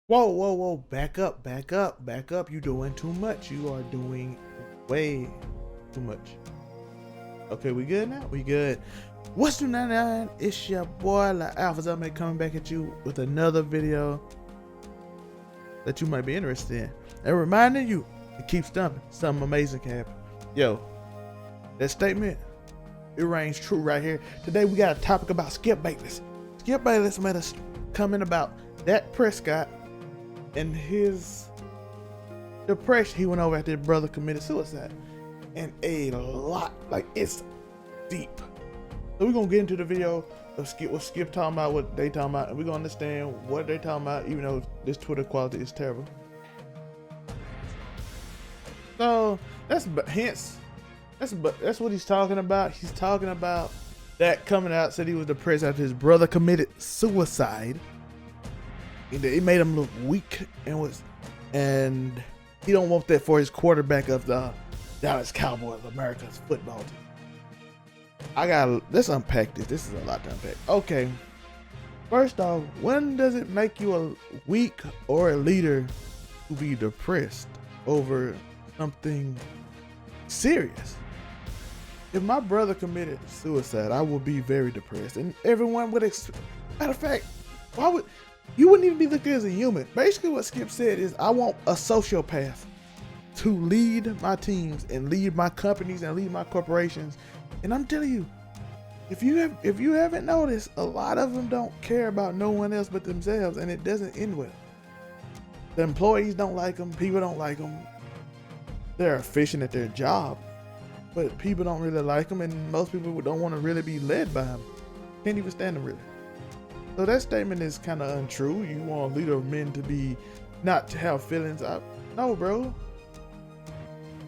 Whoa, whoa, whoa, back up, back up, back up. You doing too much. You are doing way too much. Okay, we good now? We good. What's 299? It's your boy, La Alpha's up, coming back at you with another video that you might be interested in. And reminding you to keep stumping. Something amazing can happen. Yo, that statement, it reigns true right here. Today we got a topic about Skip Bayless. Skip Bayless made us comment about Dak Prescott and his depression. He went over after his brother committed suicide, and a lot, like, it's deep. So we're gonna get into the video of what Skip talking about, what they talking about, and we're gonna understand what they talking about, even though this Twitter quality is terrible. So that's what he's talking about. He's talking about that coming out, said he was depressed after his brother committed suicide. It made him look weak, and he don't want that for his quarterback of the Dallas Cowboys, America's football team. Let's unpack this. This is a lot to unpack. Okay, first off, when does it make you a weak or a leader to be depressed over something serious? If my brother committed suicide, I would be very depressed, and everyone would. Matter of fact, you wouldn't even be looked at as a human. Basically, what Skip said is, I want a sociopath to lead my teams and lead my companies and lead my corporations. And I'm telling you, if you haven't noticed, a lot of them don't care about no one else but themselves, and it doesn't end well. The employees don't like them. People don't like them. They're efficient at their job, but people don't really like them, and most people don't want to really be led by them. Can't even stand them, really. So that statement is kind of untrue. You want a leader of men to not to have feelings. No, bro.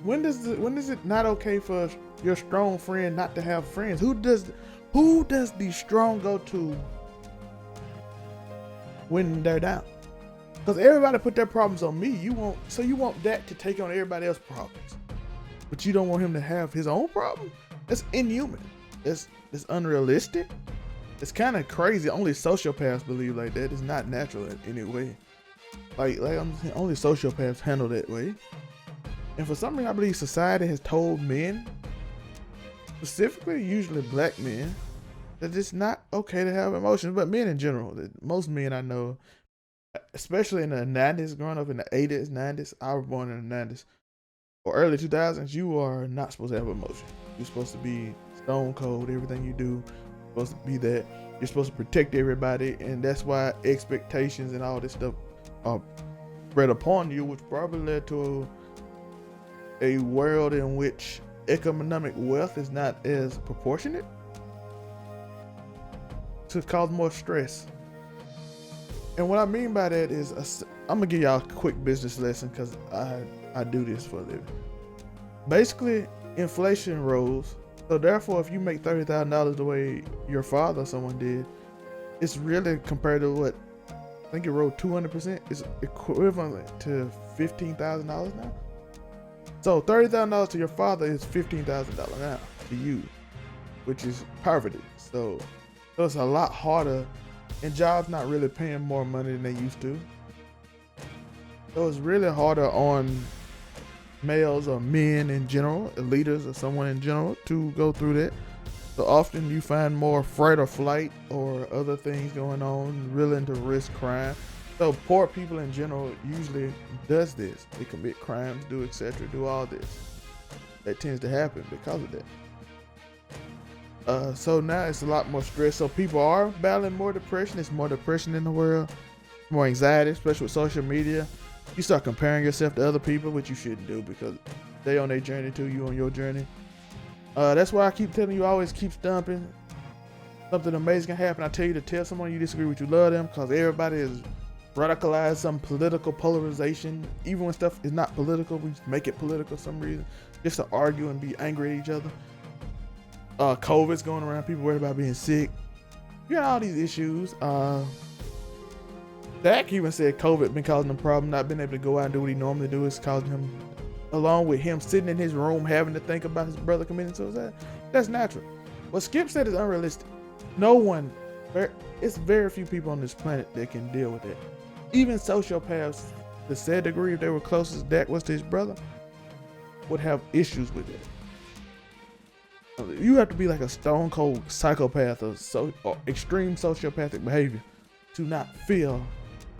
When is it not okay for your strong friend not to have friends? Who does the strong go to when they're down? Because everybody put their problems on me. You want Dak to take on everybody else's problems, but you don't want him to have his own problem? That's inhuman. That's unrealistic. It's kind of crazy. Only sociopaths believe like that. It's not natural in any way. Like I'm saying, only sociopaths handle that way. And for some reason, I believe society has told men, specifically usually black men, that it's not okay to have emotions. But men in general, most men I know, especially in the 90s, growing up in the 80s, 90s, I was born in the 90s, or early 2000s, you are not supposed to have emotion. You're supposed to be stone cold. Everything you do, supposed to be that. You're supposed to protect everybody, and that's why expectations and all this stuff are spread upon you, which probably led to a world in which economic wealth is not as proportionate, to cause more stress. And what I mean by that is, I'm gonna give y'all a quick business lesson, because I do this for a living. Basically, inflation rose. So therefore, if you make $30,000 the way your father or someone did, it's really, compared to what, I think it rose 200%, it's equivalent to $15,000 now. So $30,000 to your father is $15,000 now to you, which is poverty. So it's a lot harder, and jobs not really paying more money than they used to. So it's really harder on males or men in general, leaders or someone in general, to go through that. So often you find more fight or flight or other things going on, willing to risk crime. So poor people in general usually does this. They commit crimes, do etc., do all this. That tends to happen because of that. So now it's a lot more stress. So people are battling more depression. It's more depression in the world, more anxiety, especially with social media. You start comparing yourself to other people, which you shouldn't do, because they on their journey too, you on your journey. That's why I keep telling you, always keep stumping. Something amazing can happen. I tell you to tell someone you disagree with, you love them, because everybody is radicalized, some political polarization. Even when stuff is not political, we make it political for some reason, just to argue and be angry at each other. COVID's going around, people worried about being sick. You got all these issues. Dak even said COVID been causing him a problem, not being able to go out and do what he normally do is causing him, along with him sitting in his room having to think about his brother committing suicide. That's natural. What Skip said is unrealistic. It's very few people on this planet that can deal with it. Even sociopaths, to said degree, if they were close as Dak was to his brother, would have issues with it. You have to be like a stone cold psychopath or extreme sociopathic behavior to not feel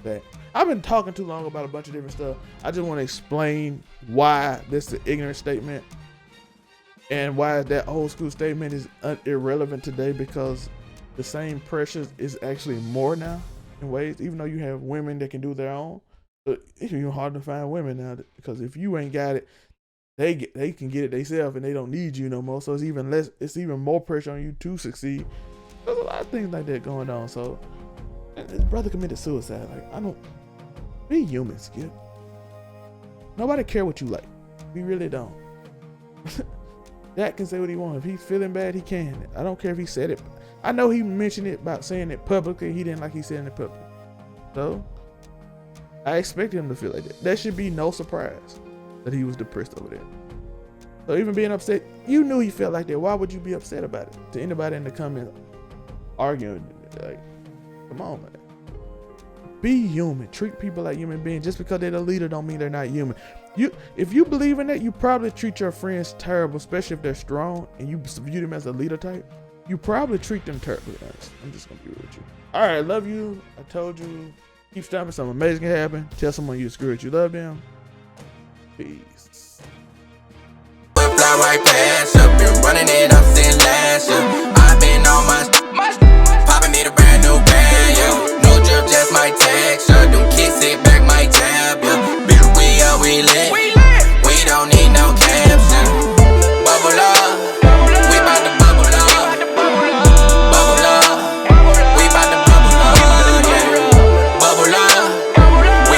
that. I've been talking too long about a bunch of different stuff. I just want to explain why this is an ignorant statement and why that old school statement is irrelevant today, because the same pressures is actually more now in ways, even though you have women that can do their own. But it's even hard to find women now, because if you ain't got it, they can get it themselves and they don't need you no more. So it's even more pressure on you to succeed. There's a lot of things like that going on. So his brother committed suicide. Like, be human, Skip. Nobody care what you like. We really don't. Dak can say what he wants. If he's feeling bad, he can. I don't care if he said it. I know he mentioned it about saying it publicly. He didn't like he said it publicly. So I expect him to feel like that. That should be no surprise that he was depressed over there. So even being upset, you knew he felt like that. Why would you be upset about it? To anybody in the comments arguing, like, come on, man. Be human. Treat people like human beings. Just because they're the leader don't mean they're not human. If you believe in that, you probably treat your friends terrible, especially if they're strong and you view them as a leader type. You probably treat them terribly, honestly. I'm just gonna be real with you. All right, love you. I told you. Keep stopping. Something amazing can happen. Tell someone you screwed. You love them. Peace. Fly right past you, been running it up since last year. I've been on my